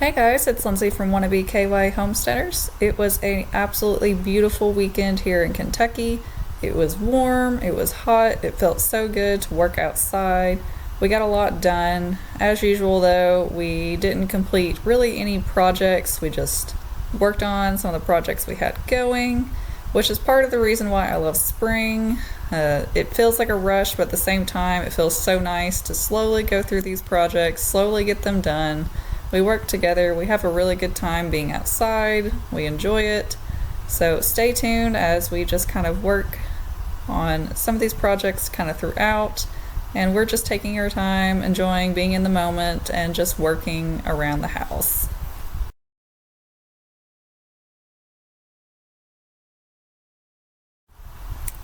Hey guys, it's Lindsay from Wannabe KY Homesteaders. It was an absolutely beautiful weekend here in Kentucky. It was warm, it was hot, it felt so good to work outside. We got a lot done. As usual though, we didn't complete really any projects. We just worked on some of the projects we had going, which is part of the reason why I love spring. It feels like a rush, but at the same time, it feels so nice to slowly go through these projects, slowly get them done. We work together, we have a really good time being outside, we enjoy it. So stay tuned as we just kind of work on some of these projects kind of throughout, and we're just taking our time, enjoying being in the moment, and just working around the house.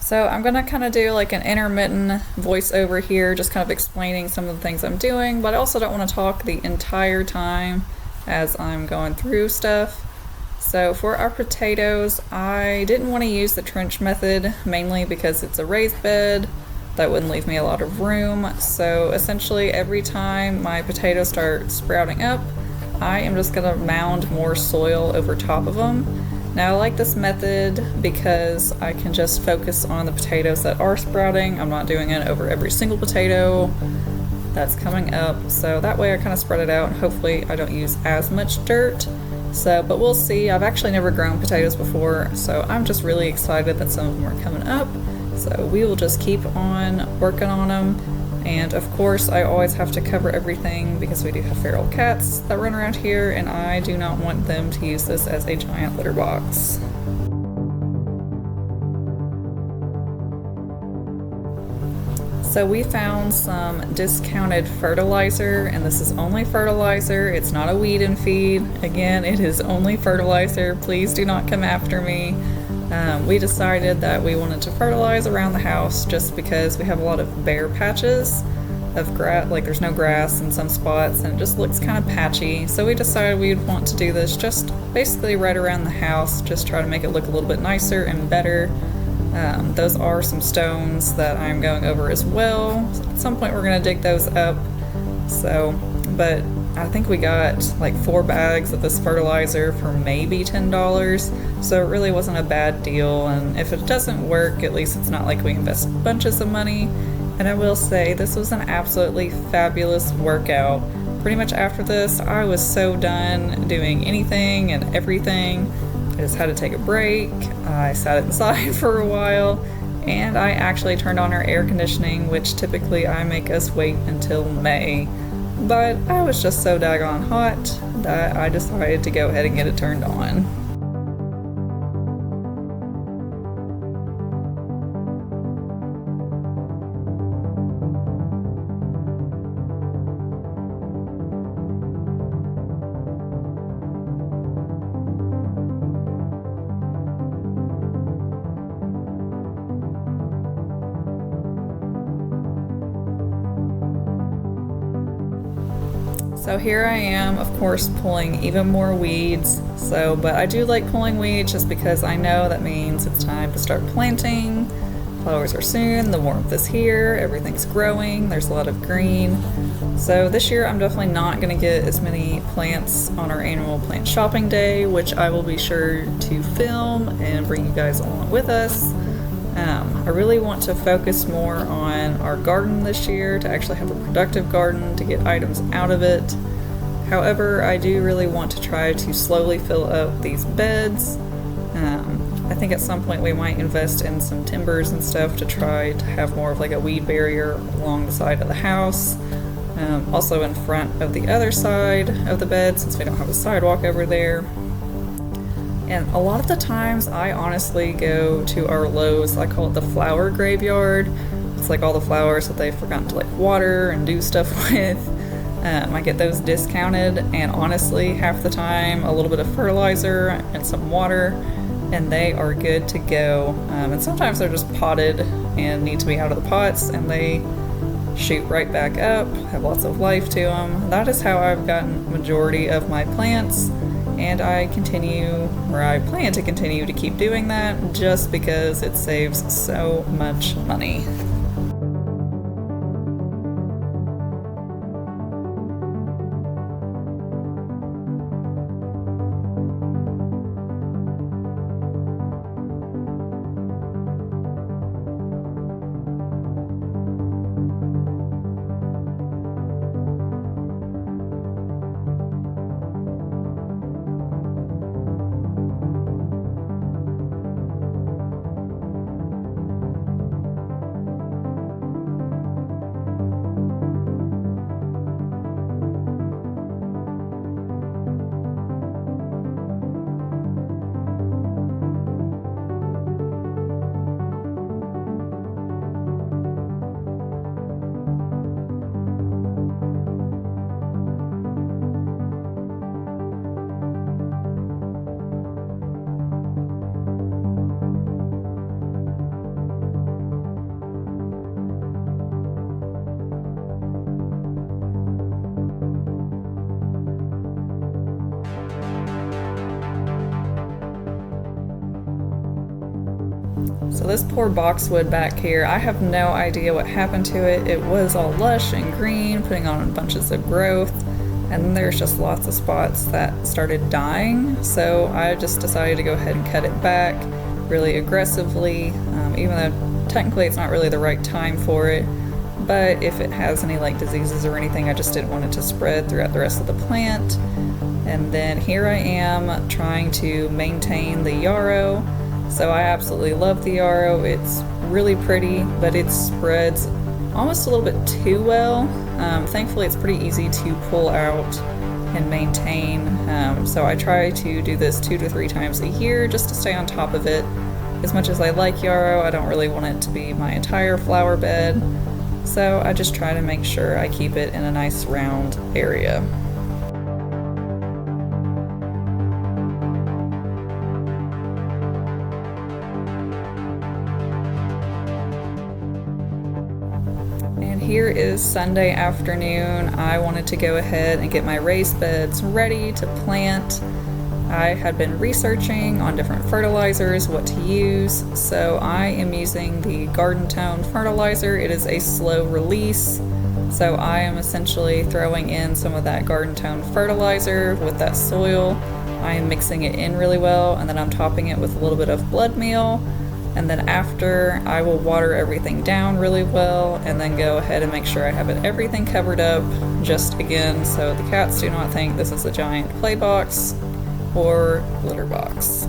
So I'm gonna kind of do like an intermittent voiceover here, just kind of explaining some of the things I'm doing, but I also don't want to talk the entire time as I'm going through stuff. So for our potatoes, I didn't want to use the trench method, mainly because it's a raised bed. That wouldn't leave me a lot of room. So essentially every time my potatoes start sprouting up, I am just gonna mound more soil over top of them. Now I like this method because I can just focus on the potatoes that are sprouting. I'm not doing it over every single potato that's coming up. So that way I kind of spread it out and hopefully I don't use as much dirt. But we'll see. I've actually never grown potatoes before, so I'm just really excited that some of them are coming up. So we will just keep on working on them. And of course, I always have to cover everything because we do have feral cats that run around here, and I do not want them to use this as a giant litter box. So we found some discounted fertilizer, and this is only fertilizer. It's not a weed and feed. Again, it is only fertilizer. Please do not come after me. We decided that we wanted to fertilize around the house just because we have a lot of bare patches of grass, like there's no grass in some spots and it just looks kind of patchy. So we decided we'd want to do this just basically right around the house, just try to make it look a little bit nicer and better. Those are some stones that I'm going over as well. So at some point we're going to dig those up. But I think we got like 4 bags of this fertilizer for maybe $10, so it really wasn't a bad deal. And if it doesn't work, at least it's not like we invest bunches of money. And I will say this was an absolutely fabulous workout. Pretty much after this, I was so done doing anything and everything. I just had to take a break. I sat inside for a while, and I actually turned on our air conditioning, which typically I make us wait until May. But I was just so daggone hot that I decided to go ahead and get it turned on. So here I am, of course, pulling even more weeds. But I do like pulling weeds just because I know that means it's time to start planting. Flowers are soon, the warmth is here, everything's growing, there's a lot of green. So this year I'm definitely not going to get as many plants on our annual plant shopping day, which I will be sure to film and bring you guys along with us. I really want to focus more on our garden this year, to actually have a productive garden, to get items out of it. However, I do really want to try to slowly fill up these beds. I think at some point we might invest in some timbers and stuff to try to have more of like a weed barrier along the side of the house. Also in front of the other side of the bed, since we don't have a sidewalk over there. And a lot of the times I honestly go to our Lowe's, I call it the flower graveyard. It's like all the flowers that they've forgotten to like water and do stuff with. I get those discounted, and honestly half the time a little bit of fertilizer and some water and they are good to go. And sometimes they're just potted and need to be out of the pots, and they shoot right back up, have lots of life to them. That is how I've gotten majority of my plants. And I plan to continue to keep doing that just because it saves so much money. So this poor boxwood back here, I have no idea what happened to it. It was all lush and green, putting on bunches of growth, and then there's just lots of spots that started dying. So I just decided to go ahead and cut it back really aggressively, even though technically it's not really the right time for it. But if it has any like diseases or anything, I just didn't want it to spread throughout the rest of the plant. And then here I am trying to maintain the yarrow. So I absolutely love the yarrow. It's really pretty, but it spreads almost a little bit too well. Thankfully it's pretty easy to pull out and maintain. So I try to do this 2 to 3 times a year just to stay on top of it. As much as I like yarrow, I don't really want it to be my entire flower bed. So I just try to make sure I keep it in a nice round area. And here is Sunday afternoon. I wanted to go ahead and get my raised beds ready to plant. I had been researching on different fertilizers, what to use, so I am using the Garden Tone fertilizer. It is a slow release, so I am essentially throwing in some of that Garden Tone fertilizer with that soil. I am mixing it in really well, and then I'm topping it with a little bit of blood meal, and then after I will water everything down really well and then go ahead and make sure I have everything covered up, just again so the cats do not think this is a giant play box or litter box.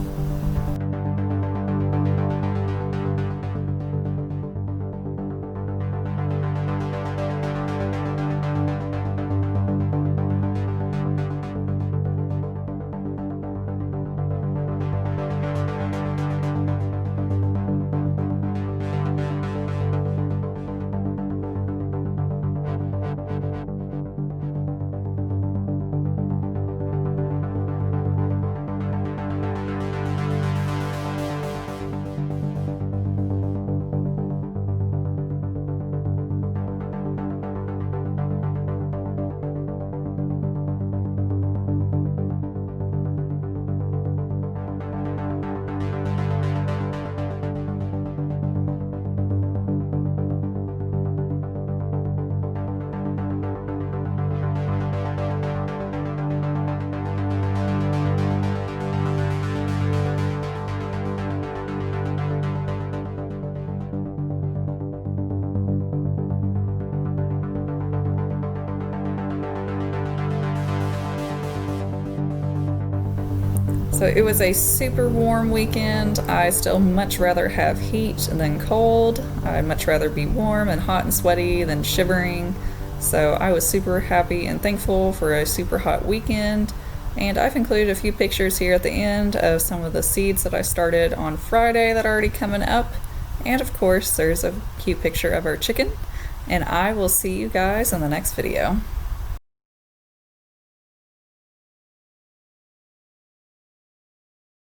So it was a super warm weekend. I still much rather have heat than cold. I'd much rather be warm and hot and sweaty than shivering. So I was super happy and thankful for a super hot weekend. And I've included a few pictures here at the end of some of the seeds that I started on Friday that are already coming up. And of course, there's a cute picture of our chicken. And I will see you guys in the next video.